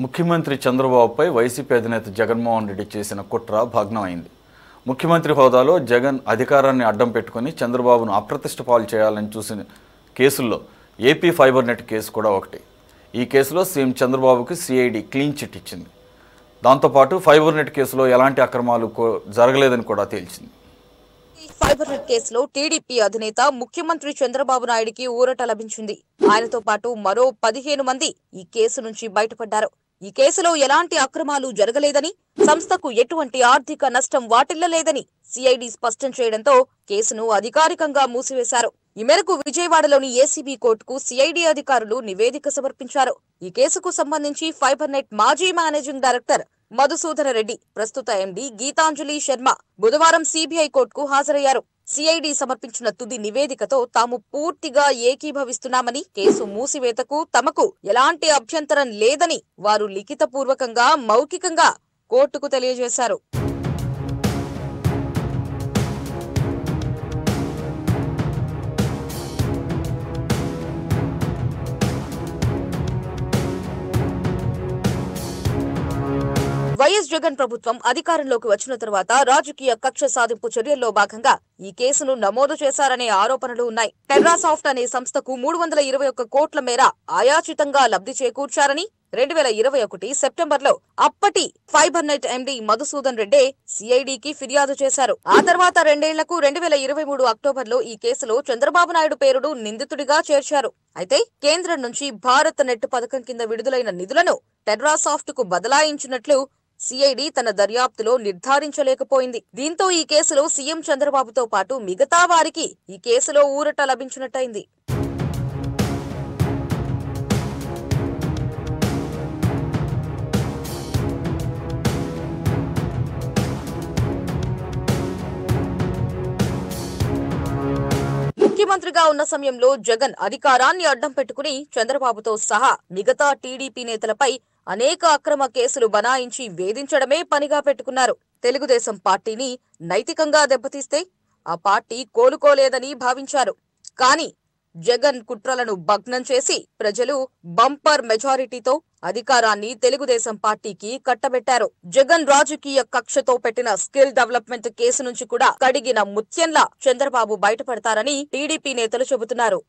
ముఖ్యమంత్రి చంద్రబాబుపై వైసీపీ అధినేత జగన్మోహన్ రెడ్డి చేసిన కుట్ర భగ్నమైంది. ముఖ్యమంత్రి హోదాలో జగన్ అధికారాన్ని అడ్డం పెట్టుకుని చంద్రబాబును అప్రతిష్ట పాలు చేయాలని చూసిన కేసుల్లో ఏపీ ఫైబర్ నెట్ కేసు కూడా ఒకటి. ఈ కేసులో సీఎం చంద్రబాబుకి సిఐడి క్లీన్ చిట్ ఇచ్చింది. దాంతోపాటు ఫైబర్ నెట్ కేసులో ఎలాంటి అక్రమాలు జరగలేదని కూడా తేల్చింది. ఫైబర్ నెట్ కేసులో టీడీపీ అధినేత ముఖ్యమంత్రి చంద్రబాబు నాయుడికి ఊరట లభించింది. ఆయనతో పాటు మరో 15 మంది ఈ కేసు నుంచి బయటపడ్డారు. ఈ కేసులో ఎలాంటి అక్రమాలు జరగలేదని, సంస్థకు ఎటువంటి ఆర్థిక నష్టం వాటిల్లలేదని సిఐడి స్పష్టం చేయడంతో కేసును అధికారికంగా మూసివేశారు. ఈ మేరకు విజయవాడలోని ఏసీబీ కోర్టుకు సిఐడి అధికారులు నివేదిక సమర్పించారు. ఈ కేసుకు సంబంధించి ఫైబర్ నెట్ మాజీ మేనేజింగ్ డైరెక్టర్ మధుసూదన రెడ్డి, ప్రస్తుత ఎండీ గీతాంజలి శర్మ బుధవారం సిబిఐ కోర్టుకు హాజరయ్యారు. సిఐడి సమర్పించిన తుది నివేదికతో తాము పూర్తిగా ఏకీభవిస్తున్నామని, కేసు మూసివేతకు తమకు ఎలాంటి అభ్యంతరం లేదని వారు లిఖితపూర్వకంగా, మౌఖికంగా కోర్టుకు తెలియజేశారు. వైఎస్ జగన్ ప్రభుత్వం అధికారంలోకి వచ్చిన తర్వాత రాజకీయ కక్ష సాధింపు చర్యల్లో భాగంగా ఈ కేసును నమోదు చేశారనే ఆరోపణలు ఉన్నాయి. టెర్రాసాఫ్ట్ అనే సంస్థకు 321 కోట్ల మేర ఆయాచితంగా లబ్ధి చేకూర్చారని 2021 సెప్టెంబర్లో అప్పటి fiber net MD Madhusudan Reddy సిఐడికి ఫిర్యాదు చేశారు. ఆ తర్వాత 2 ఏళ్లకు 2023 అక్టోబర్లో ఈ కేసులో చంద్రబాబు నాయుడు పేరును నిందితుడిగా చేర్చారు. అయితే కేంద్రం నుంచి భారత్ నెట్ పథకం కింద విడుదలైన నిధులను టెర్రాసాఫ్ట్ కు బదలాయించినట్లు సిఐడి తన దర్యాప్తులో నిర్ధారించలేకపోయింది. దీంతో ఈ కేసులో సీఎం చంద్రబాబుతో పాటు మిగతా వారికి ఈ కేసులో ఊరట లభించినట్టయింది. ముఖ్యమంత్రిగా ఉన్న సమయంలో జగన్ అధికారాన్ని అడ్డం పెట్టుకుని చంద్రబాబుతో సహా మిగతా టీడీపీ నేతలపై అనేక అక్రమ కేసులు బనాయించి వేధించడమే పనిగా పెట్టుకున్నారు. తెలుగుదేశం పార్టీని నైతికంగా దెబ్బతీస్తే ఆ పార్టీ కోలుకోలేదని భావించారు. కానీ జగన్ కుట్రలను భగ్నం చేసి ప్రజలు బంపర్ మెజారిటీతో అధికారాన్ని తెలుగుదేశం పార్టీకి కట్టబెట్టారు. జగన్ రాజకీయ కక్షతో పెట్టిన స్కిల్ డెవలప్మెంట్ కేసు నుంచి కూడా కడిగిన ముత్యంలా చంద్రబాబు బయటపడతారని టీడీపీ నేతలు చెబుతున్నారు.